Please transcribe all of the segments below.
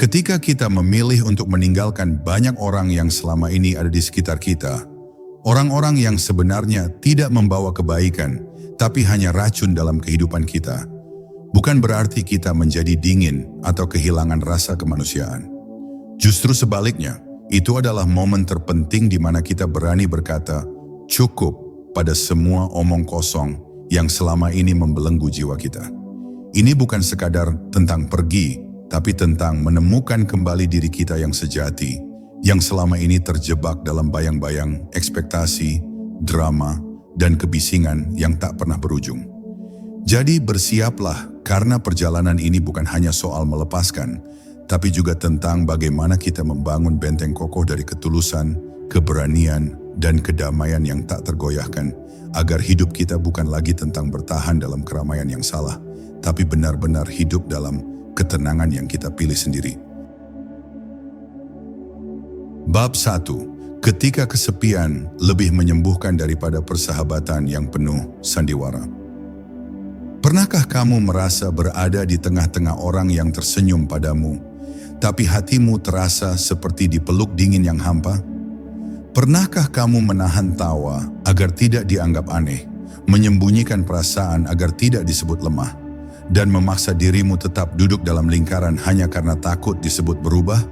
Ketika kita memilih untuk meninggalkan banyak orang yang selama ini ada di sekitar kita, orang-orang yang sebenarnya tidak membawa kebaikan, tapi hanya racun dalam kehidupan kita, bukan berarti kita menjadi dingin atau kehilangan rasa kemanusiaan. Justru sebaliknya, itu adalah momen terpenting di mana kita berani berkata, cukup pada semua omong kosong yang selama ini membelenggu jiwa kita. Ini bukan sekadar tentang pergi, tapi tentang menemukan kembali diri kita yang sejati, yang selama ini terjebak dalam bayang-bayang, ekspektasi, drama, dan kebisingan yang tak pernah berujung. Jadi bersiaplah, karena perjalanan ini bukan hanya soal melepaskan, tapi juga tentang bagaimana kita membangun benteng kokoh dari ketulusan, keberanian, dan kedamaian yang tak tergoyahkan, agar hidup kita bukan lagi tentang bertahan dalam keramaian yang salah, tapi benar-benar hidup dalam ketenangan yang kita pilih sendiri. Bab 1. Ketika kesepian lebih menyembuhkan daripada persahabatan yang penuh sandiwara. Pernahkah kamu merasa berada di tengah-tengah orang yang tersenyum padamu, tapi hatimu terasa seperti dipeluk dingin yang hampa? Pernahkah kamu menahan tawa agar tidak dianggap aneh, menyembunyikan perasaan agar tidak disebut lemah, dan memaksa dirimu tetap duduk dalam lingkaran hanya karena takut disebut berubah?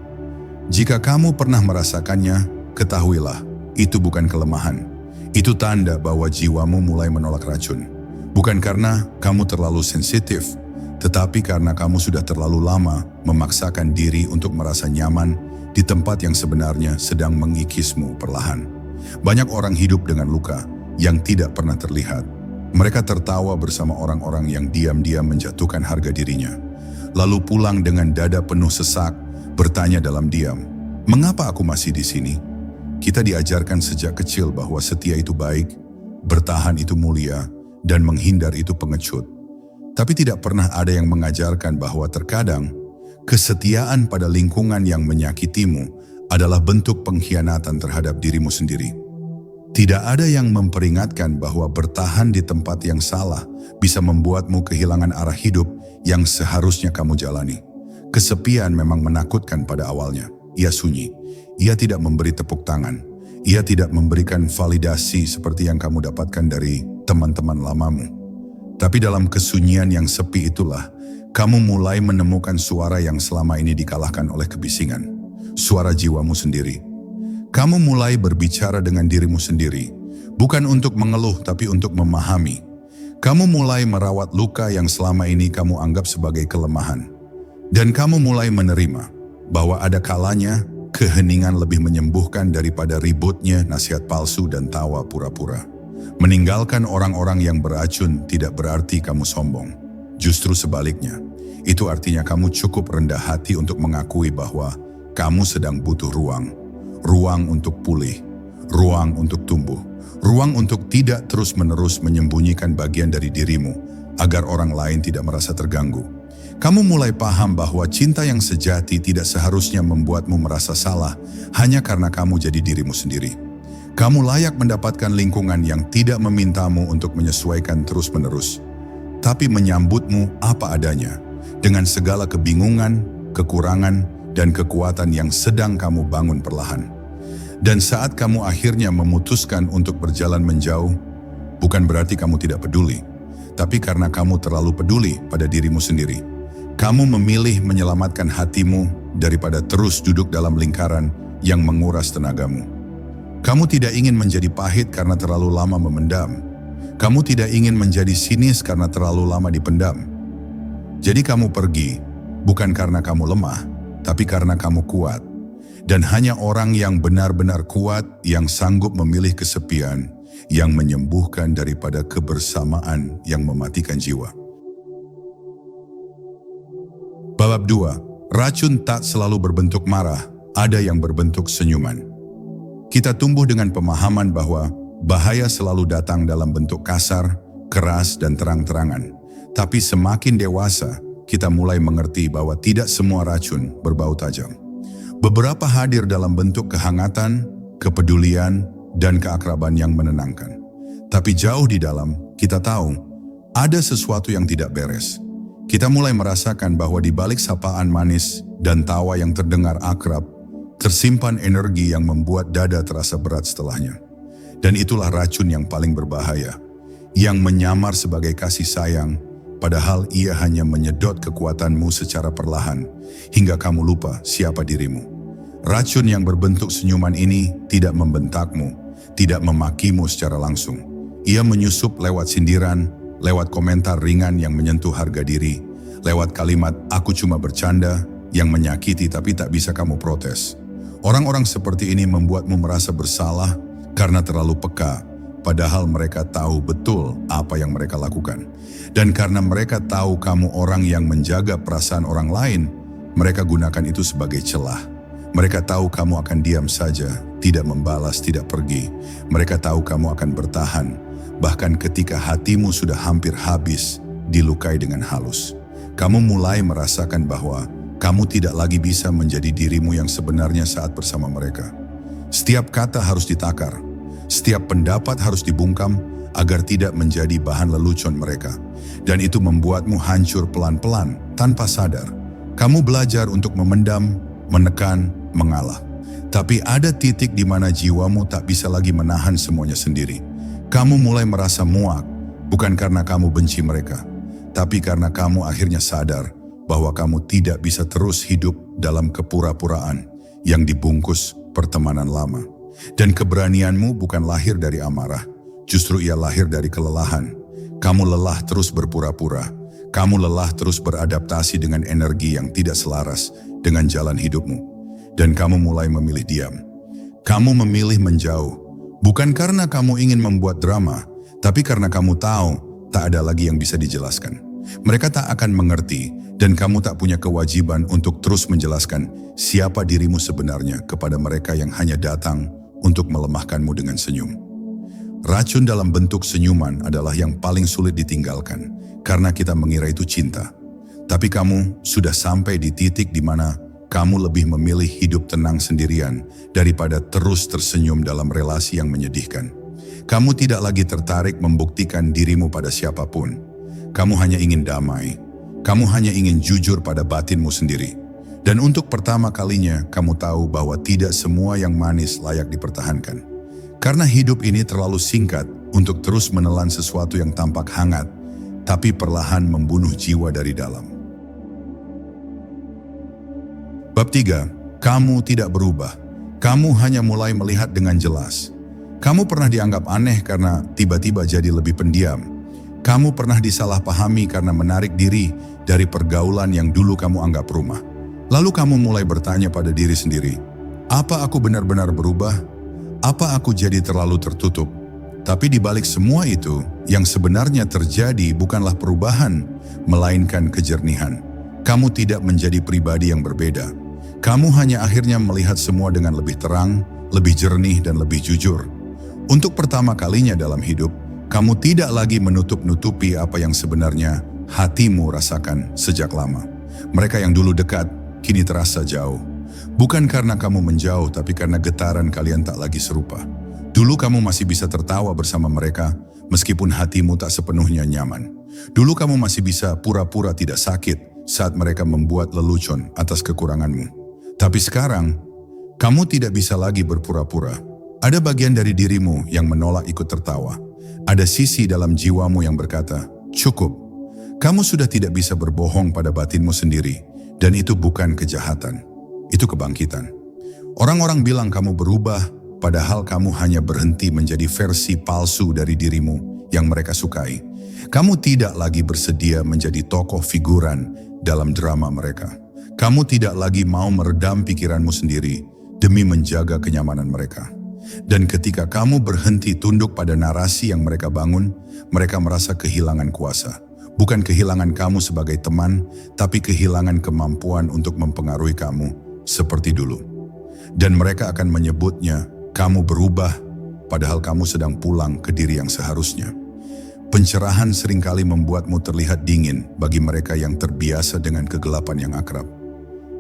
Jika kamu pernah merasakannya, ketahuilah, itu bukan kelemahan. Itu tanda bahwa jiwamu mulai menolak racun. Bukan karena kamu terlalu sensitif, tetapi karena kamu sudah terlalu lama memaksakan diri untuk merasa nyaman di tempat yang sebenarnya sedang mengikismu perlahan. Banyak orang hidup dengan luka yang tidak pernah terlihat. Mereka tertawa bersama orang-orang yang diam-diam menjatuhkan harga dirinya, lalu pulang dengan dada penuh sesak, bertanya dalam diam, "Mengapa aku masih di sini?" Kita diajarkan sejak kecil bahwa setia itu baik, bertahan itu mulia, dan menghindar itu pengecut. Tapi tidak pernah ada yang mengajarkan bahwa terkadang kesetiaan pada lingkungan yang menyakitimu adalah bentuk pengkhianatan terhadap dirimu sendiri. Tidak ada yang memperingatkan bahwa bertahan di tempat yang salah bisa membuatmu kehilangan arah hidup yang seharusnya kamu jalani. Kesepian memang menakutkan pada awalnya. Ia sunyi. Ia tidak memberi tepuk tangan. Ia tidak memberikan validasi seperti yang kamu dapatkan dari teman-teman lamamu. Tapi dalam kesunyian yang sepi itulah, kamu mulai menemukan suara yang selama ini dikalahkan oleh kebisingan. Suara jiwamu sendiri. Kamu mulai berbicara dengan dirimu sendiri, bukan untuk mengeluh tapi untuk memahami. Kamu mulai merawat luka yang selama ini kamu anggap sebagai kelemahan. Dan kamu mulai menerima bahwa ada kalanya keheningan lebih menyembuhkan daripada ributnya nasihat palsu dan tawa pura-pura. Meninggalkan orang-orang yang beracun tidak berarti kamu sombong. Justru sebaliknya, itu artinya kamu cukup rendah hati untuk mengakui bahwa kamu sedang butuh ruang. Ruang untuk pulih, ruang untuk tumbuh, ruang untuk tidak terus-menerus menyembunyikan bagian dari dirimu agar orang lain tidak merasa terganggu. Kamu mulai paham bahwa cinta yang sejati tidak seharusnya membuatmu merasa salah hanya karena kamu jadi dirimu sendiri. Kamu layak mendapatkan lingkungan yang tidak memintamu untuk menyesuaikan terus-menerus, tapi menyambutmu apa adanya, dengan segala kebingungan, kekurangan, dan kekuatan yang sedang kamu bangun perlahan. Dan saat kamu akhirnya memutuskan untuk berjalan menjauh, bukan berarti kamu tidak peduli, tapi karena kamu terlalu peduli pada dirimu sendiri. Kamu memilih menyelamatkan hatimu daripada terus duduk dalam lingkaran yang menguras tenagamu. Kamu tidak ingin menjadi pahit karena terlalu lama memendam. Kamu tidak ingin menjadi sinis karena terlalu lama dipendam. Jadi kamu pergi, bukan karena kamu lemah, tapi karena kamu kuat. Dan hanya orang yang benar-benar kuat yang sanggup memilih kesepian yang menyembuhkan daripada kebersamaan yang mematikan jiwa. Bab 2. Racun tak selalu berbentuk marah, ada yang berbentuk senyuman. Kita tumbuh dengan pemahaman bahwa bahaya selalu datang dalam bentuk kasar, keras, dan terang-terangan. Tapi semakin dewasa, kita mulai mengerti bahwa tidak semua racun berbau tajam. Beberapa hadir dalam bentuk kehangatan, kepedulian, dan keakraban yang menenangkan. Tapi jauh di dalam, kita tahu ada sesuatu yang tidak beres. Kita mulai merasakan bahwa di balik sapaan manis dan tawa yang terdengar akrab, tersimpan energi yang membuat dada terasa berat setelahnya. Dan itulah racun yang paling berbahaya, yang menyamar sebagai kasih sayang, padahal ia hanya menyedot kekuatanmu secara perlahan, hingga kamu lupa siapa dirimu. Racun yang berbentuk senyuman ini tidak membentakmu, tidak memakimu secara langsung. Ia menyusup lewat sindiran, lewat komentar ringan yang menyentuh harga diri, lewat kalimat "aku cuma bercanda" yang menyakiti tapi tak bisa kamu protes. Orang-orang seperti ini membuatmu merasa bersalah karena terlalu peka, padahal mereka tahu betul apa yang mereka lakukan. Dan karena mereka tahu kamu orang yang menjaga perasaan orang lain, mereka gunakan itu sebagai celah. Mereka tahu kamu akan diam saja, tidak membalas, tidak pergi. Mereka tahu kamu akan bertahan, bahkan ketika hatimu sudah hampir habis, dilukai dengan halus. Kamu mulai merasakan bahwa kamu tidak lagi bisa menjadi dirimu yang sebenarnya saat bersama mereka. Setiap kata harus ditakar, setiap pendapat harus dibungkam agar tidak menjadi bahan lelucon mereka. Dan itu membuatmu hancur pelan-pelan tanpa sadar. Kamu belajar untuk memendam, menekan, mengalah. Tapi ada titik di mana jiwamu tak bisa lagi menahan semuanya sendiri. Kamu mulai merasa muak, bukan karena kamu benci mereka, tapi karena kamu akhirnya sadar bahwa kamu tidak bisa terus hidup dalam kepura-puraan yang dibungkus pertemanan lama. Dan keberanianmu bukan lahir dari amarah, justru ia lahir dari kelelahan. Kamu lelah terus berpura-pura, kamu lelah terus beradaptasi dengan energi yang tidak selaras dengan jalan hidupmu. Dan kamu mulai memilih diam. Kamu memilih menjauh, bukan karena kamu ingin membuat drama, tapi karena kamu tahu tak ada lagi yang bisa dijelaskan. Mereka tak akan mengerti, dan kamu tak punya kewajiban untuk terus menjelaskan siapa dirimu sebenarnya kepada mereka yang hanya datang untuk melemahkanmu dengan senyum. Racun dalam bentuk senyuman adalah yang paling sulit ditinggalkan, karena kita mengira itu cinta. Tapi kamu sudah sampai di titik di mana kamu lebih memilih hidup tenang sendirian daripada terus tersenyum dalam relasi yang menyedihkan. Kamu tidak lagi tertarik membuktikan dirimu pada siapapun. Kamu hanya ingin damai. Kamu hanya ingin jujur pada batinmu sendiri. Dan untuk pertama kalinya, kamu tahu bahwa tidak semua yang manis layak dipertahankan. Karena hidup ini terlalu singkat untuk terus menelan sesuatu yang tampak hangat, tapi perlahan membunuh jiwa dari dalam. Bab 3. Kamu tidak berubah. Kamu hanya mulai melihat dengan jelas. Kamu pernah dianggap aneh karena tiba-tiba jadi lebih pendiam. Kamu pernah disalahpahami karena menarik diri dari pergaulan yang dulu kamu anggap rumah. Lalu kamu mulai bertanya pada diri sendiri, apa aku benar-benar berubah? Apa aku jadi terlalu tertutup? Tapi di balik semua itu, yang sebenarnya terjadi bukanlah perubahan, melainkan kejernihan. Kamu tidak menjadi pribadi yang berbeda. Kamu hanya akhirnya melihat semua dengan lebih terang, lebih jernih, dan lebih jujur. Untuk pertama kalinya dalam hidup, kamu tidak lagi menutup-nutupi apa yang sebenarnya hatimu rasakan sejak lama. Mereka yang dulu dekat, kini terasa jauh. Bukan karena kamu menjauh, tapi karena getaran kalian tak lagi serupa. Dulu kamu masih bisa tertawa bersama mereka, meskipun hatimu tak sepenuhnya nyaman. Dulu kamu masih bisa pura-pura tidak sakit saat mereka membuat lelucon atas kekuranganmu. Tapi sekarang, kamu tidak bisa lagi berpura-pura. Ada bagian dari dirimu yang menolak ikut tertawa. Ada sisi dalam jiwamu yang berkata, cukup. Kamu sudah tidak bisa berbohong pada batinmu sendiri, dan itu bukan kejahatan. Itu kebangkitan. Orang-orang bilang kamu berubah, padahal kamu hanya berhenti menjadi versi palsu dari dirimu yang mereka sukai. Kamu tidak lagi bersedia menjadi tokoh figuran dalam drama mereka. Kamu tidak lagi mau meredam pikiranmu sendiri demi menjaga kenyamanan mereka. Dan ketika kamu berhenti tunduk pada narasi yang mereka bangun, mereka merasa kehilangan kuasa. Bukan kehilangan kamu sebagai teman, tapi kehilangan kemampuan untuk mempengaruhi kamu seperti dulu. Dan mereka akan menyebutnya, kamu berubah, padahal kamu sedang pulang ke diri yang seharusnya. Pencerahan seringkali membuatmu terlihat dingin bagi mereka yang terbiasa dengan kegelapan yang akrab.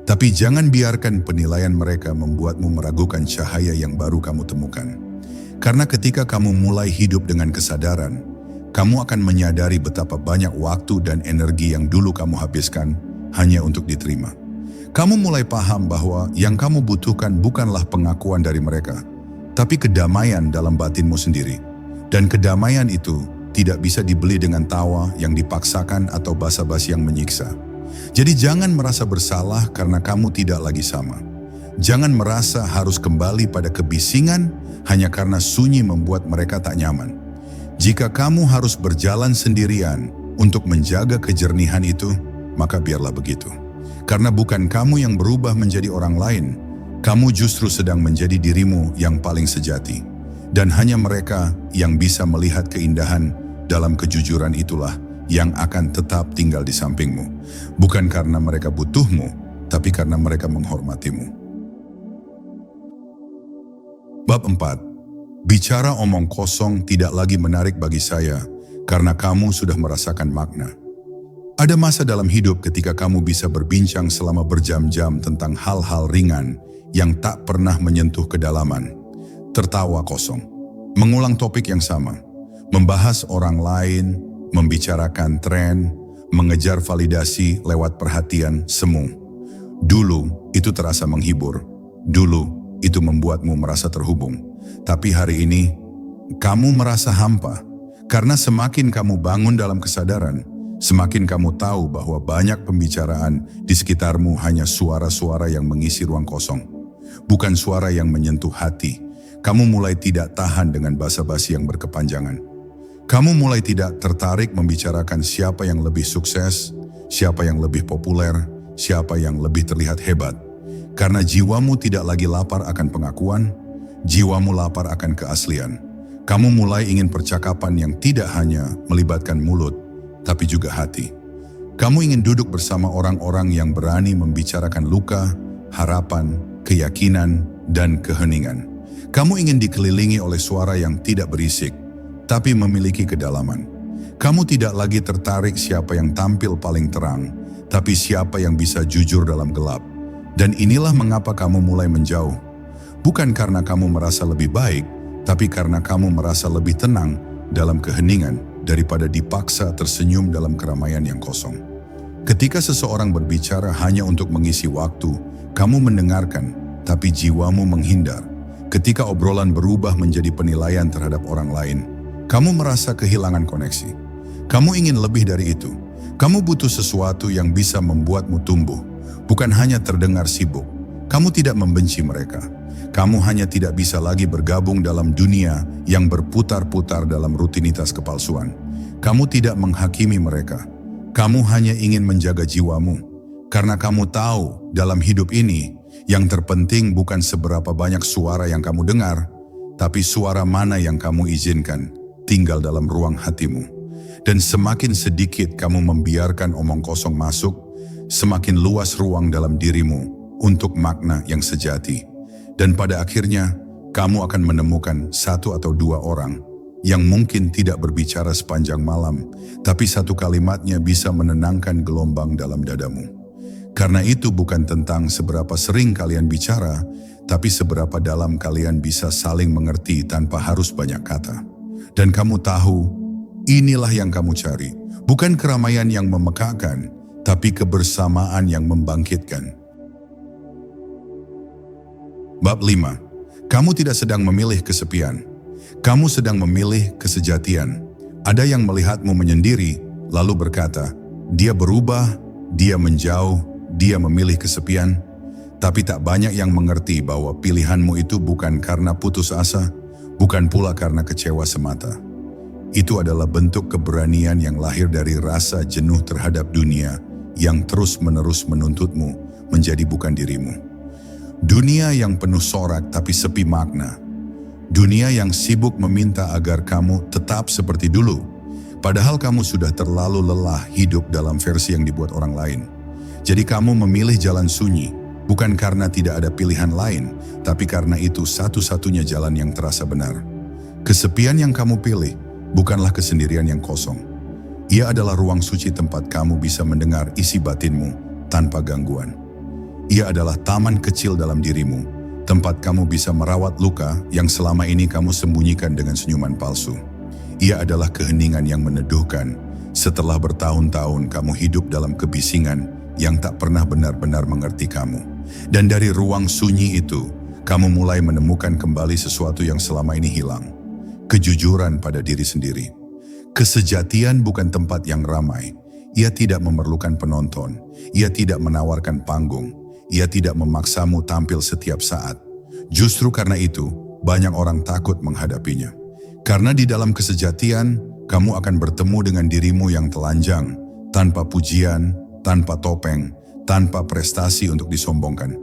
Tapi jangan biarkan penilaian mereka membuatmu meragukan cahaya yang baru kamu temukan. Karena ketika kamu mulai hidup dengan kesadaran, kamu akan menyadari betapa banyak waktu dan energi yang dulu kamu habiskan hanya untuk diterima. Kamu mulai paham bahwa yang kamu butuhkan bukanlah pengakuan dari mereka, tapi kedamaian dalam batinmu sendiri. Dan kedamaian itu tidak bisa dibeli dengan tawa yang dipaksakan atau basa-basi yang menyiksa. Jadi jangan merasa bersalah karena kamu tidak lagi sama. Jangan merasa harus kembali pada kebisingan hanya karena sunyi membuat mereka tak nyaman. Jika kamu harus berjalan sendirian untuk menjaga kejernihan itu, maka biarlah begitu. Karena bukan kamu yang berubah menjadi orang lain, kamu justru sedang menjadi dirimu yang paling sejati. Dan hanya mereka yang bisa melihat keindahan dalam kejujuran itulah yang akan tetap tinggal di sampingmu. Bukan karena mereka butuhmu, tapi karena mereka menghormatimu. Bab 4. Bicara omong kosong tidak lagi menarik bagi saya karena kamu sudah merasakan makna. Ada masa dalam hidup ketika kamu bisa berbincang selama berjam-jam tentang hal-hal ringan yang tak pernah menyentuh kedalaman. Tertawa kosong, mengulang topik yang sama, membahas orang lain, membicarakan tren, mengejar validasi lewat perhatian semu. Dulu itu terasa menghibur, dulu itu membuatmu merasa terhubung. Tapi hari ini, kamu merasa hampa. Karena semakin kamu bangun dalam kesadaran, semakin kamu tahu bahwa banyak pembicaraan di sekitarmu hanya suara-suara yang mengisi ruang kosong. Bukan suara yang menyentuh hati. Kamu mulai tidak tahan dengan basa-basi yang berkepanjangan. Kamu mulai tidak tertarik membicarakan siapa yang lebih sukses, siapa yang lebih populer, siapa yang lebih terlihat hebat. Karena jiwamu tidak lagi lapar akan pengakuan, jiwamu lapar akan keaslian. Kamu mulai ingin percakapan yang tidak hanya melibatkan mulut, tapi juga hati. Kamu ingin duduk bersama orang-orang yang berani membicarakan luka, harapan, keyakinan, dan keheningan. Kamu ingin dikelilingi oleh suara yang tidak berisik, tapi memiliki kedalaman. Kamu tidak lagi tertarik siapa yang tampil paling terang, tapi siapa yang bisa jujur dalam gelap. Dan inilah mengapa kamu mulai menjauh. Bukan karena kamu merasa lebih baik, tapi karena kamu merasa lebih tenang dalam keheningan daripada dipaksa tersenyum dalam keramaian yang kosong. Ketika seseorang berbicara hanya untuk mengisi waktu, kamu mendengarkan, tapi jiwamu menghindar. Ketika obrolan berubah menjadi penilaian terhadap orang lain, kamu merasa kehilangan koneksi. Kamu ingin lebih dari itu. Kamu butuh sesuatu yang bisa membuatmu tumbuh. Bukan hanya terdengar sibuk, kamu tidak membenci mereka. Kamu hanya tidak bisa lagi bergabung dalam dunia yang berputar-putar dalam rutinitas kepalsuan. Kamu tidak menghakimi mereka. Kamu hanya ingin menjaga jiwamu. Karena kamu tahu dalam hidup ini, yang terpenting bukan seberapa banyak suara yang kamu dengar, tapi suara mana yang kamu izinkan tinggal dalam ruang hatimu. Dan semakin sedikit kamu membiarkan omong kosong masuk, semakin luas ruang dalam dirimu untuk makna yang sejati. Dan pada akhirnya, kamu akan menemukan satu atau dua orang yang mungkin tidak berbicara sepanjang malam, tapi satu kalimatnya bisa menenangkan gelombang dalam dadamu. Karena itu bukan tentang seberapa sering kalian bicara, tapi seberapa dalam kalian bisa saling mengerti tanpa harus banyak kata. Dan kamu tahu, inilah yang kamu cari. Bukan keramaian yang memekakkan, tapi kebersamaan yang membangkitkan. Bab 5. Kamu tidak sedang memilih kesepian. Kamu sedang memilih kesejatian. Ada yang melihatmu menyendiri, lalu berkata, dia berubah, dia menjauh, dia memilih kesepian. Tapi tak banyak yang mengerti bahwa pilihanmu itu bukan karena putus asa, bukan pula karena kecewa semata. Itu adalah bentuk keberanian yang lahir dari rasa jenuh terhadap dunia yang terus-menerus menuntutmu menjadi bukan dirimu. Dunia yang penuh sorak tapi sepi makna. Dunia yang sibuk meminta agar kamu tetap seperti dulu, padahal kamu sudah terlalu lelah hidup dalam versi yang dibuat orang lain. Jadi kamu memilih jalan sunyi, bukan karena tidak ada pilihan lain, tapi karena itu satu-satunya jalan yang terasa benar. Kesepian yang kamu pilih bukanlah kesendirian yang kosong. Ia adalah ruang suci tempat kamu bisa mendengar isi batinmu tanpa gangguan. Ia adalah taman kecil dalam dirimu, tempat kamu bisa merawat luka yang selama ini kamu sembunyikan dengan senyuman palsu. Ia adalah keheningan yang meneduhkan setelah bertahun-tahun kamu hidup dalam kebisingan yang tak pernah benar-benar mengerti kamu. Dan dari ruang sunyi itu, kamu mulai menemukan kembali sesuatu yang selama ini hilang. Kejujuran pada diri sendiri. Kesejatian bukan tempat yang ramai. Ia tidak memerlukan penonton. Ia tidak menawarkan panggung. Ia tidak memaksamu tampil setiap saat. Justru karena itu, banyak orang takut menghadapinya. Karena di dalam kesejatian, kamu akan bertemu dengan dirimu yang telanjang, tanpa pujian, tanpa topeng, tanpa prestasi untuk disombongkan.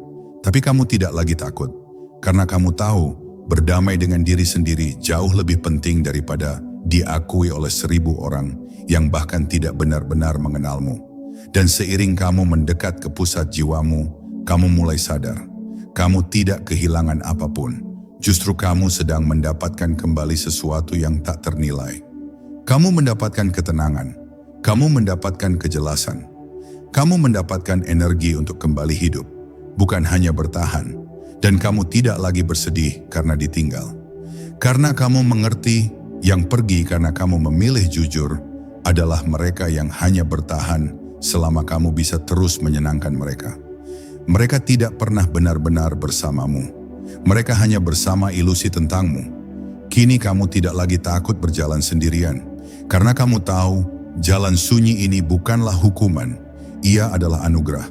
Tapi kamu tidak lagi takut, karena kamu tahu berdamai dengan diri sendiri jauh lebih penting daripada diakui oleh 1000 orang yang bahkan tidak benar-benar mengenalmu. Dan seiring kamu mendekat ke pusat jiwamu, kamu mulai sadar, kamu tidak kehilangan apapun. Justru kamu sedang mendapatkan kembali sesuatu yang tak ternilai. Kamu mendapatkan ketenangan, kamu mendapatkan kejelasan, kamu mendapatkan energi untuk kembali hidup, bukan hanya bertahan, dan kamu tidak lagi bersedih karena ditinggal. Karena kamu mengerti, yang pergi karena kamu memilih jujur adalah mereka yang hanya bertahan selama kamu bisa terus menyenangkan mereka. Mereka tidak pernah benar-benar bersamamu. Mereka hanya bersama ilusi tentangmu. Kini kamu tidak lagi takut berjalan sendirian. Karena kamu tahu, jalan sunyi ini bukanlah hukuman. Ia adalah anugerah.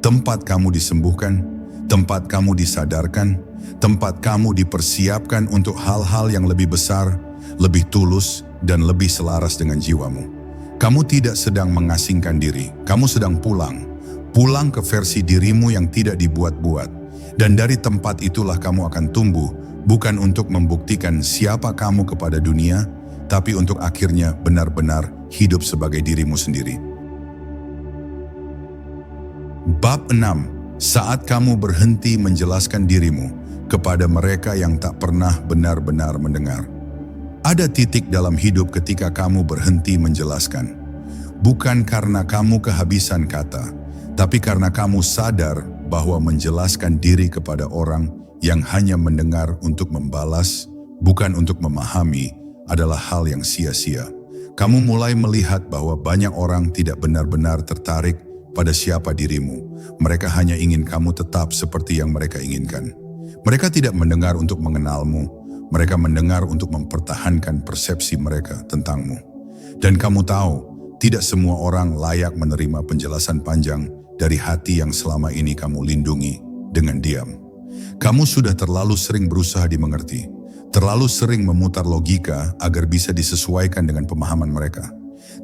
Tempat kamu disembuhkan, tempat kamu disadarkan, tempat kamu dipersiapkan untuk hal-hal yang lebih besar, lebih tulus, dan lebih selaras dengan jiwamu. Kamu tidak sedang mengasingkan diri, kamu sedang pulang. Pulang ke versi dirimu yang tidak dibuat-buat. Dan dari tempat itulah kamu akan tumbuh, bukan untuk membuktikan siapa kamu kepada dunia, tapi untuk akhirnya benar-benar hidup sebagai dirimu sendiri. Bab 6. Saat kamu berhenti menjelaskan dirimu kepada mereka yang tak pernah benar-benar mendengar. Ada titik dalam hidup ketika kamu berhenti menjelaskan. Bukan karena kamu kehabisan kata, tapi karena kamu sadar bahwa menjelaskan diri kepada orang yang hanya mendengar untuk membalas, bukan untuk memahami, adalah hal yang sia-sia. Kamu mulai melihat bahwa banyak orang tidak benar-benar tertarik pada siapa dirimu. Mereka hanya ingin kamu tetap seperti yang mereka inginkan. Mereka tidak mendengar untuk mengenalmu. Mereka mendengar untuk mempertahankan persepsi mereka tentangmu. Dan kamu tahu, tidak semua orang layak menerima penjelasan panjang dari hati yang selama ini kamu lindungi dengan diam. Kamu sudah terlalu sering berusaha dimengerti, terlalu sering memutar logika agar bisa disesuaikan dengan pemahaman mereka.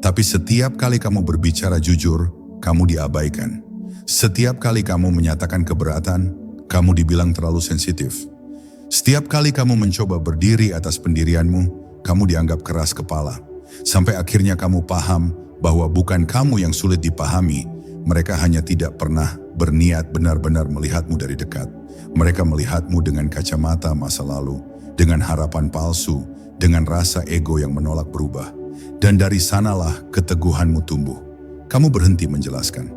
Tapi setiap kali kamu berbicara jujur, kamu diabaikan. Setiap kali kamu menyatakan keberatan, kamu dibilang terlalu sensitif. Setiap kali kamu mencoba berdiri atas pendirianmu, kamu dianggap keras kepala. Sampai akhirnya kamu paham bahwa bukan kamu yang sulit dipahami, mereka hanya tidak pernah berniat benar-benar melihatmu dari dekat. Mereka melihatmu dengan kacamata masa lalu, dengan harapan palsu, dengan rasa ego yang menolak berubah. Dan dari sanalah keteguhanmu tumbuh. Kamu berhenti menjelaskan.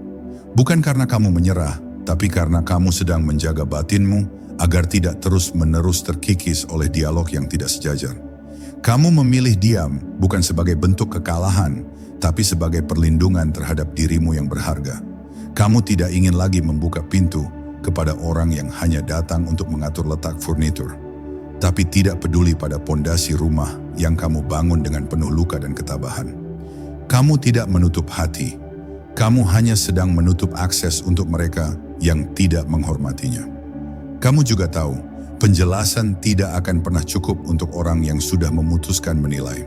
Bukan karena kamu menyerah, tapi karena kamu sedang menjaga batinmu agar tidak terus-menerus terkikis oleh dialog yang tidak sejajar. Kamu memilih diam bukan sebagai bentuk kekalahan, tapi sebagai perlindungan terhadap dirimu yang berharga. Kamu tidak ingin lagi membuka pintu kepada orang yang hanya datang untuk mengatur letak furnitur, tapi tidak peduli pada pondasi rumah yang kamu bangun dengan penuh luka dan ketabahan. Kamu tidak menutup hati, kamu hanya sedang menutup akses untuk mereka yang tidak menghormatinya. Kamu juga tahu, penjelasan tidak akan pernah cukup untuk orang yang sudah memutuskan menilai.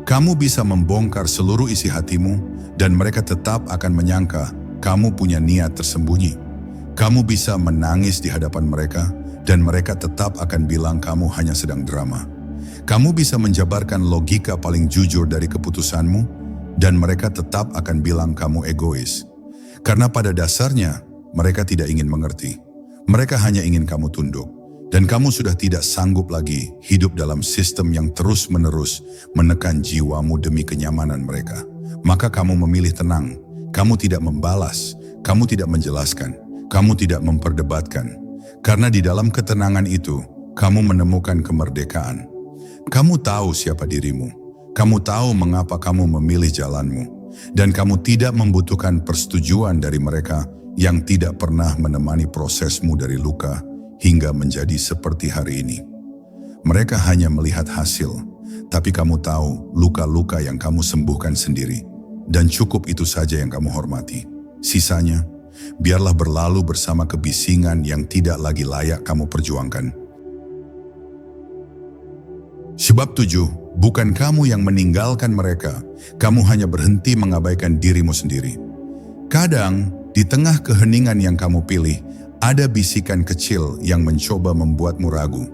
Kamu bisa membongkar seluruh isi hatimu dan mereka tetap akan menyangka kamu punya niat tersembunyi. Kamu bisa menangis di hadapan mereka dan mereka tetap akan bilang kamu hanya sedang drama. Kamu bisa menjabarkan logika paling jujur dari keputusanmu dan mereka tetap akan bilang kamu egois. Karena pada dasarnya mereka tidak ingin mengerti. Mereka hanya ingin kamu tunduk. Dan kamu sudah tidak sanggup lagi hidup dalam sistem yang terus-menerus menekan jiwamu demi kenyamanan mereka. Maka kamu memilih tenang. Kamu tidak membalas, kamu tidak menjelaskan, kamu tidak memperdebatkan. Karena di dalam ketenangan itu, kamu menemukan kemerdekaan. Kamu tahu siapa dirimu. Kamu tahu mengapa kamu memilih jalanmu. Dan kamu tidak membutuhkan persetujuan dari mereka yang tidak pernah menemani prosesmu dari luka hingga menjadi seperti hari ini. Mereka hanya melihat hasil, tapi kamu tahu luka-luka yang kamu sembuhkan sendiri. Dan cukup itu saja yang kamu hormati. Sisanya, biarlah berlalu bersama kebisingan yang tidak lagi layak kamu perjuangkan. Sebab 7, bukan kamu yang meninggalkan mereka, kamu hanya berhenti mengabaikan dirimu sendiri. Kadang, di tengah keheningan yang kamu pilih, ada bisikan kecil yang mencoba membuatmu ragu.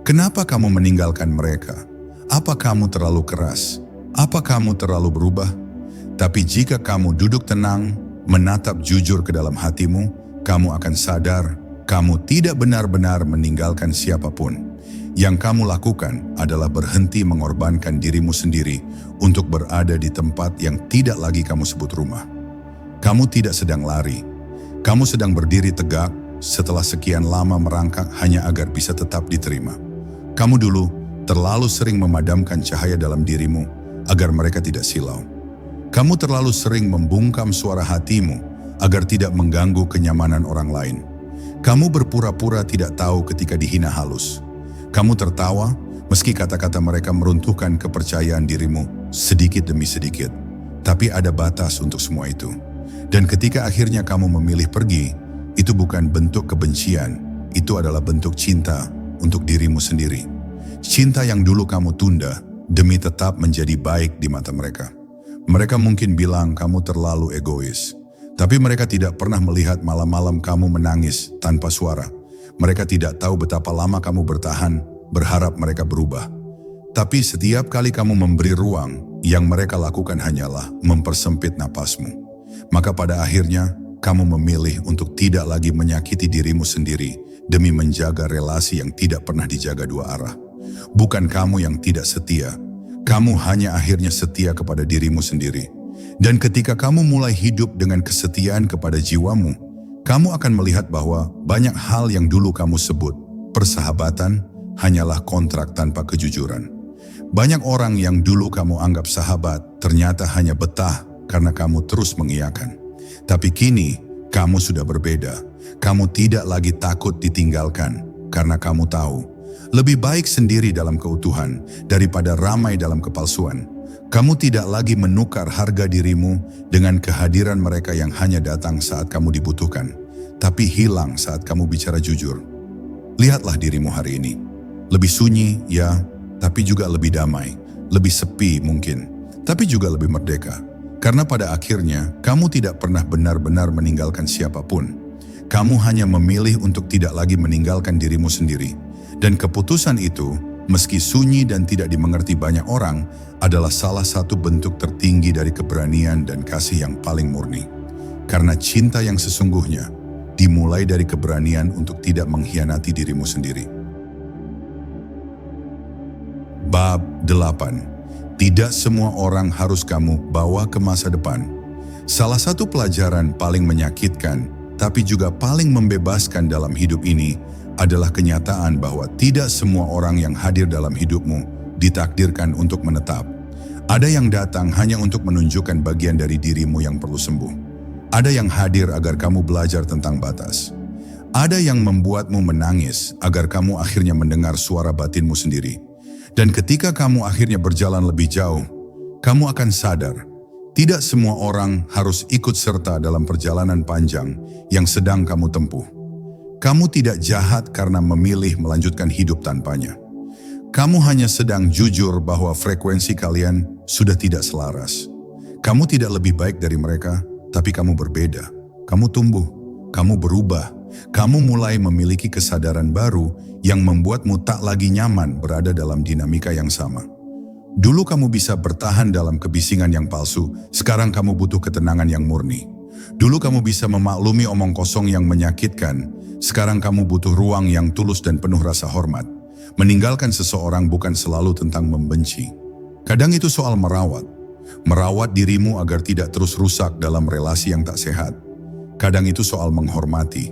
Kenapa kamu meninggalkan mereka? Apa kamu terlalu keras? Apa kamu terlalu berubah? Tapi jika kamu duduk tenang, menatap jujur ke dalam hatimu, kamu akan sadar kamu tidak benar-benar meninggalkan siapapun. Yang kamu lakukan adalah berhenti mengorbankan dirimu sendiri untuk berada di tempat yang tidak lagi kamu sebut rumah. Kamu tidak sedang lari. Kamu sedang berdiri tegak setelah sekian lama merangkak hanya agar bisa tetap diterima. Kamu dulu terlalu sering memadamkan cahaya dalam dirimu agar mereka tidak silau. Kamu terlalu sering membungkam suara hatimu agar tidak mengganggu kenyamanan orang lain. Kamu berpura-pura tidak tahu ketika dihina halus. Kamu tertawa meski kata-kata mereka meruntuhkan kepercayaan dirimu sedikit demi sedikit. Tapi ada batas untuk semua itu. Dan ketika akhirnya kamu memilih pergi, itu bukan bentuk kebencian, itu adalah bentuk cinta untuk dirimu sendiri. Cinta yang dulu kamu tunda demi tetap menjadi baik di mata mereka. Mereka mungkin bilang kamu terlalu egois, tapi mereka tidak pernah melihat malam-malam kamu menangis tanpa suara. Mereka tidak tahu betapa lama kamu bertahan, berharap mereka berubah. Tapi setiap kali kamu memberi ruang, yang mereka lakukan hanyalah mempersempit napasmu. Maka pada akhirnya, kamu memilih untuk tidak lagi menyakiti dirimu sendiri demi menjaga relasi yang tidak pernah dijaga dua arah. Bukan kamu yang tidak setia, kamu hanya akhirnya setia kepada dirimu sendiri. Dan ketika kamu mulai hidup dengan kesetiaan kepada jiwamu, kamu akan melihat bahwa banyak hal yang dulu kamu sebut persahabatan hanyalah kontrak tanpa kejujuran. Banyak orang yang dulu kamu anggap sahabat ternyata hanya betah karena kamu terus mengiyakan. Tapi kini kamu sudah berbeda. Kamu tidak lagi takut ditinggalkan karena kamu tahu lebih baik sendiri dalam keutuhan daripada ramai dalam kepalsuan. Kamu tidak lagi menukar harga dirimu dengan kehadiran mereka yang hanya datang saat kamu dibutuhkan, tapi hilang saat kamu bicara jujur. Lihatlah dirimu hari ini. Lebih sunyi, ya, tapi juga lebih damai. Lebih sepi mungkin, tapi juga lebih merdeka. Karena pada akhirnya, kamu tidak pernah benar-benar meninggalkan siapapun. Kamu hanya memilih untuk tidak lagi meninggalkan dirimu sendiri. Dan keputusan itu, meski sunyi dan tidak dimengerti banyak orang, adalah salah satu bentuk tertinggi dari keberanian dan kasih yang paling murni. Karena cinta yang sesungguhnya dimulai dari keberanian untuk tidak mengkhianati dirimu sendiri. Bab 8. Tidak semua orang harus kamu bawa ke masa depan. Salah satu pelajaran paling menyakitkan, tapi juga paling membebaskan dalam hidup ini, adalah kenyataan bahwa tidak semua orang yang hadir dalam hidupmu ditakdirkan untuk menetap. Ada yang datang hanya untuk menunjukkan bagian dari dirimu yang perlu sembuh. Ada yang hadir agar kamu belajar tentang batas. Ada yang membuatmu menangis agar kamu akhirnya mendengar suara batinmu sendiri. Dan ketika kamu akhirnya berjalan lebih jauh, kamu akan sadar, tidak semua orang harus ikut serta dalam perjalanan panjang yang sedang kamu tempuh. Kamu tidak jahat karena memilih melanjutkan hidup tanpanya. Kamu hanya sedang jujur bahwa frekuensi kalian sudah tidak selaras. Kamu tidak lebih baik dari mereka, tapi kamu berbeda. Kamu tumbuh, kamu berubah, kamu mulai memiliki kesadaran baru yang membuatmu tak lagi nyaman berada dalam dinamika yang sama. Dulu kamu bisa bertahan dalam kebisingan yang palsu, sekarang kamu butuh ketenangan yang murni. Dulu kamu bisa memaklumi omong kosong yang menyakitkan, sekarang kamu butuh ruang yang tulus dan penuh rasa hormat. Meninggalkan seseorang bukan selalu tentang membenci. Kadang itu soal merawat. Merawat dirimu agar tidak terus rusak dalam relasi yang tak sehat. Kadang itu soal menghormati.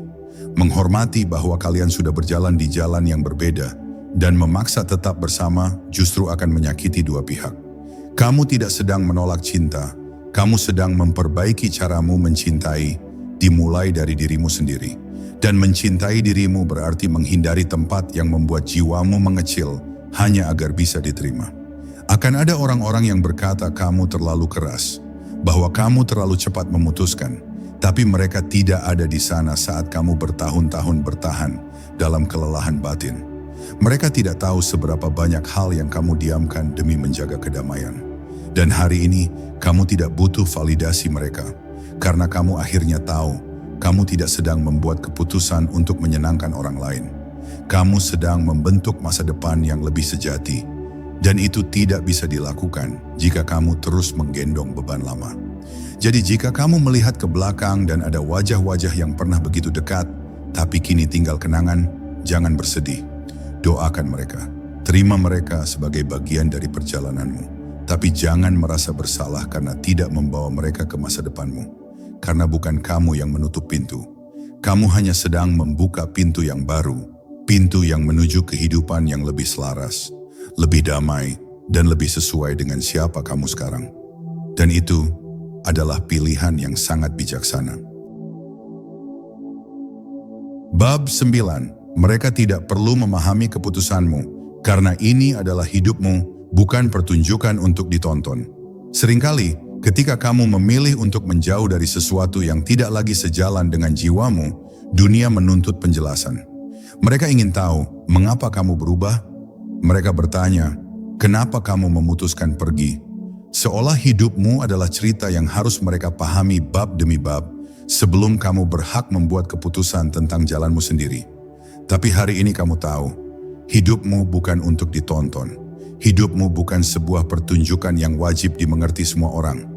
Menghormati bahwa kalian sudah berjalan di jalan yang berbeda, dan memaksa tetap bersama justru akan menyakiti dua pihak. Kamu tidak sedang menolak cinta, kamu sedang memperbaiki caramu mencintai, dimulai dari dirimu sendiri. Dan mencintai dirimu berarti menghindari tempat yang membuat jiwamu mengecil hanya agar bisa diterima. Akan ada orang-orang yang berkata kamu terlalu keras, bahwa kamu terlalu cepat memutuskan, tapi mereka tidak ada di sana saat kamu bertahun-tahun bertahan dalam kelelahan batin. Mereka tidak tahu seberapa banyak hal yang kamu diamkan demi menjaga kedamaian. Dan hari ini, kamu tidak butuh validasi mereka, karena kamu akhirnya tahu, kamu tidak sedang membuat keputusan untuk menyenangkan orang lain. Kamu sedang membentuk masa depan yang lebih sejati, dan itu tidak bisa dilakukan jika kamu terus menggendong beban lama. Jadi jika kamu melihat ke belakang dan ada wajah-wajah yang pernah begitu dekat, tapi kini tinggal kenangan, jangan bersedih. Doakan mereka, terima mereka sebagai bagian dari perjalananmu. Tapi jangan merasa bersalah karena tidak membawa mereka ke masa depanmu. Karena bukan kamu yang menutup pintu. Kamu hanya sedang membuka pintu yang baru, pintu yang menuju kehidupan yang lebih selaras, lebih damai, dan lebih sesuai dengan siapa kamu sekarang. Dan itu adalah pilihan yang sangat bijaksana. Bab 9. Mereka tidak perlu memahami keputusanmu, karena ini adalah hidupmu, bukan pertunjukan untuk ditonton. Seringkali, ketika kamu memilih untuk menjauh dari sesuatu yang tidak lagi sejalan dengan jiwamu, dunia menuntut penjelasan. Mereka ingin tahu, mengapa kamu berubah? Mereka bertanya, kenapa kamu memutuskan pergi? Seolah hidupmu adalah cerita yang harus mereka pahami bab demi bab, sebelum kamu berhak membuat keputusan tentang jalanmu sendiri. Tapi hari ini kamu tahu, hidupmu bukan untuk ditonton. Hidupmu bukan sebuah pertunjukan yang wajib dimengerti semua orang.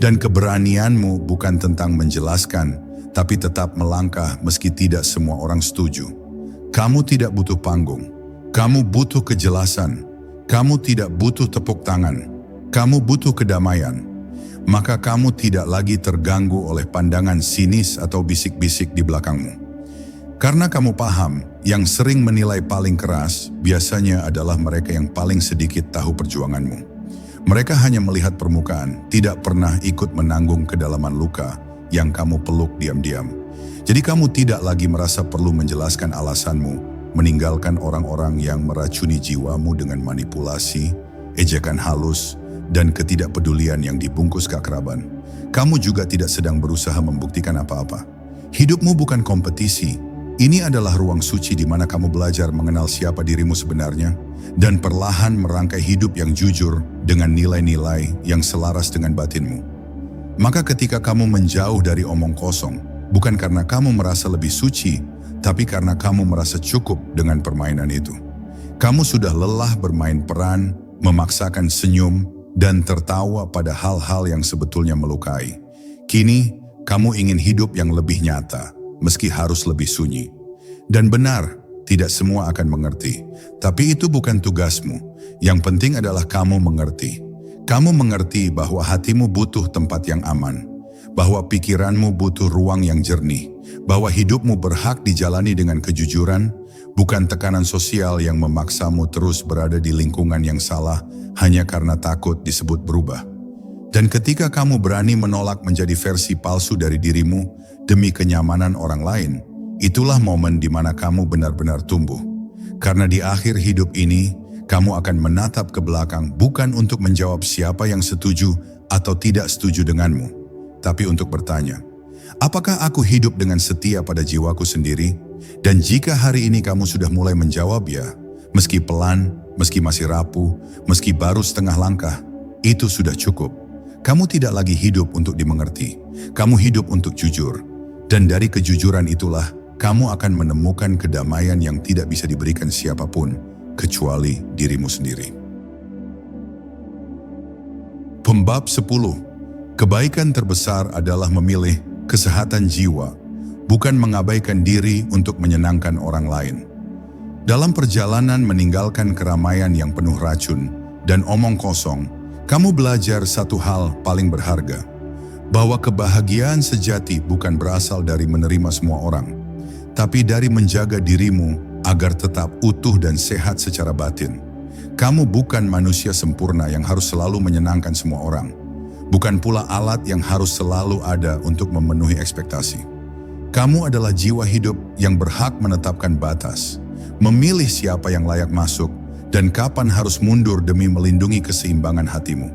Dan keberanianmu bukan tentang menjelaskan, tapi tetap melangkah meski tidak semua orang setuju. Kamu tidak butuh panggung, kamu butuh kejelasan, kamu tidak butuh tepuk tangan. Kamu butuh kedamaian, maka kamu tidak lagi terganggu oleh pandangan sinis atau bisik-bisik di belakangmu. Karena kamu paham, yang sering menilai paling keras biasanya adalah mereka yang paling sedikit tahu perjuanganmu. Mereka hanya melihat permukaan, tidak pernah ikut menanggung kedalaman luka yang kamu peluk diam-diam. Jadi kamu tidak lagi merasa perlu menjelaskan alasanmu, meninggalkan orang-orang yang meracuni jiwamu dengan manipulasi, ejekan halus, dan ketidakpedulian yang dibungkus keakraban. Kamu juga tidak sedang berusaha membuktikan apa-apa. Hidupmu bukan kompetisi. Ini adalah ruang suci di mana kamu belajar mengenal siapa dirimu sebenarnya dan perlahan merangkai hidup yang jujur dengan nilai-nilai yang selaras dengan batinmu. Maka ketika kamu menjauh dari omong kosong, bukan karena kamu merasa lebih suci, tapi karena kamu merasa cukup dengan permainan itu. Kamu sudah lelah bermain peran, memaksakan senyum, dan tertawa pada hal-hal yang sebetulnya melukai. Kini, kamu ingin hidup yang lebih nyata, meski harus lebih sunyi. Dan benar, tidak semua akan mengerti. Tapi itu bukan tugasmu. Yang penting adalah kamu mengerti. Kamu mengerti bahwa hatimu butuh tempat yang aman, bahwa pikiranmu butuh ruang yang jernih, bahwa hidupmu berhak dijalani dengan kejujuran, bukan tekanan sosial yang memaksamu terus berada di lingkungan yang salah hanya karena takut disebut berubah. Dan ketika kamu berani menolak menjadi versi palsu dari dirimu demi kenyamanan orang lain, itulah momen di mana kamu benar-benar tumbuh. Karena di akhir hidup ini, kamu akan menatap ke belakang bukan untuk menjawab siapa yang setuju atau tidak setuju denganmu, tapi untuk bertanya, apakah aku hidup dengan setia pada jiwaku sendiri? Dan jika hari ini kamu sudah mulai menjawab ya, meski pelan, meski masih rapuh, meski baru setengah langkah, itu sudah cukup. Kamu tidak lagi hidup untuk dimengerti, kamu hidup untuk jujur. Dan dari kejujuran itulah, kamu akan menemukan kedamaian yang tidak bisa diberikan siapapun, kecuali dirimu sendiri. Pembab 10. Kebaikan terbesar adalah memilih kesehatan jiwa, bukan mengabaikan diri untuk menyenangkan orang lain. Dalam perjalanan meninggalkan keramaian yang penuh racun dan omong kosong, kamu belajar satu hal paling berharga, bahwa kebahagiaan sejati bukan berasal dari menerima semua orang, tapi dari menjaga dirimu agar tetap utuh dan sehat secara batin. Kamu bukan manusia sempurna yang harus selalu menyenangkan semua orang. bukan pula alat yang harus selalu ada untuk memenuhi ekspektasi. Kamu adalah jiwa hidup yang berhak menetapkan batas, memilih siapa yang layak masuk, dan kapan harus mundur demi melindungi keseimbangan hatimu.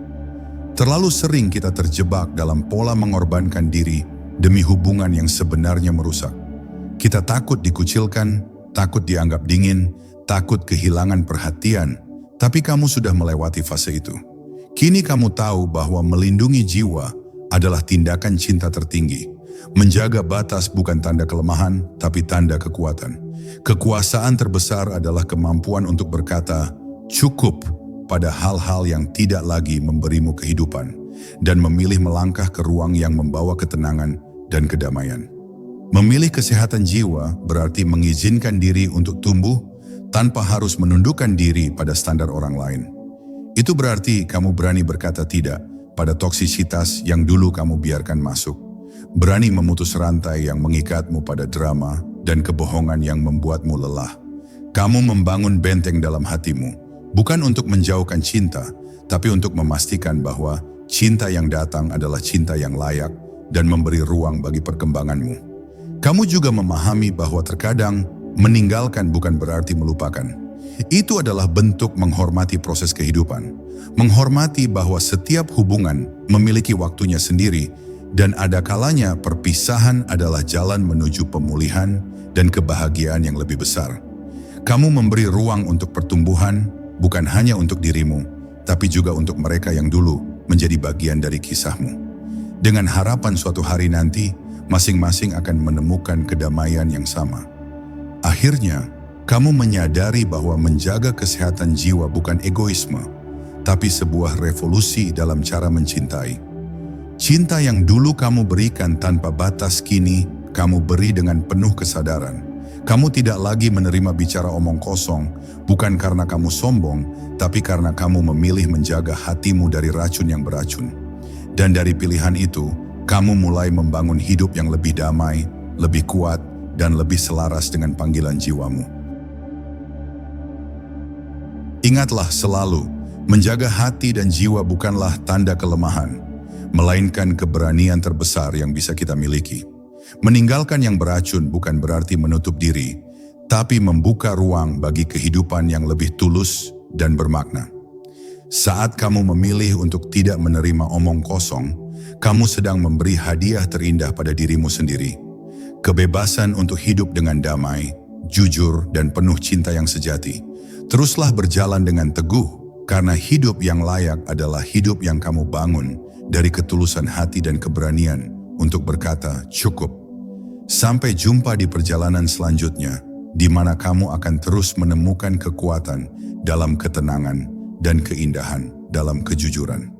Terlalu sering kita terjebak dalam pola mengorbankan diri demi hubungan yang sebenarnya merusak. Kita takut dikucilkan, takut dianggap dingin, takut kehilangan perhatian, tapi kamu sudah melewati fase itu. Kini kamu tahu bahwa melindungi jiwa adalah tindakan cinta tertinggi. Menjaga batas bukan tanda kelemahan, tapi tanda kekuatan. Kekuasaan terbesar adalah kemampuan untuk berkata, cukup pada hal-hal yang tidak lagi memberimu kehidupan, dan memilih melangkah ke ruang yang membawa ketenangan dan kedamaian. Memilih kesehatan jiwa berarti mengizinkan diri untuk tumbuh tanpa harus menundukkan diri pada standar orang lain. Itu berarti kamu berani berkata tidak pada toksisitas yang dulu kamu biarkan masuk. Berani memutus rantai yang mengikatmu pada drama dan kebohongan yang membuatmu lelah. Kamu membangun benteng dalam hatimu, bukan untuk menjauhkan cinta, tapi untuk memastikan bahwa cinta yang datang adalah cinta yang layak dan memberi ruang bagi perkembanganmu. Kamu juga memahami bahwa terkadang meninggalkan bukan berarti melupakan. Itu adalah bentuk menghormati proses kehidupan. Menghormati bahwa setiap hubungan memiliki waktunya sendiri, dan ada kalanya perpisahan adalah jalan menuju pemulihan dan kebahagiaan yang lebih besar. Kamu memberi ruang untuk pertumbuhan, bukan hanya untuk dirimu, tapi juga untuk mereka yang dulu menjadi bagian dari kisahmu. Dengan harapan suatu hari nanti, masing-masing akan menemukan kedamaian yang sama. Akhirnya, kamu menyadari bahwa menjaga kesehatan jiwa bukan egoisme, tapi sebuah revolusi dalam cara mencintai. Cinta yang dulu kamu berikan tanpa batas, kini kamu beri dengan penuh kesadaran. Kamu tidak lagi menerima bicara omong kosong, bukan karena kamu sombong, tapi karena kamu memilih menjaga hatimu dari racun yang beracun. Dan dari pilihan itu, kamu mulai membangun hidup yang lebih damai, lebih kuat, dan lebih selaras dengan panggilan jiwamu. Ingatlah selalu, menjaga hati dan jiwa bukanlah tanda kelemahan, melainkan keberanian terbesar yang bisa kita miliki. Meninggalkan yang beracun bukan berarti menutup diri, tapi membuka ruang bagi kehidupan yang lebih tulus dan bermakna. Saat kamu memilih untuk tidak menerima omong kosong, kamu sedang memberi hadiah terindah pada dirimu sendiri. Kebebasan untuk hidup dengan damai, jujur, dan penuh cinta yang sejati. Teruslah berjalan dengan teguh, karena hidup yang layak adalah hidup yang kamu bangun dari ketulusan hati dan keberanian untuk berkata cukup. Sampai jumpa di perjalanan selanjutnya, di mana kamu akan terus menemukan kekuatan dalam ketenangan dan keindahan dalam kejujuran.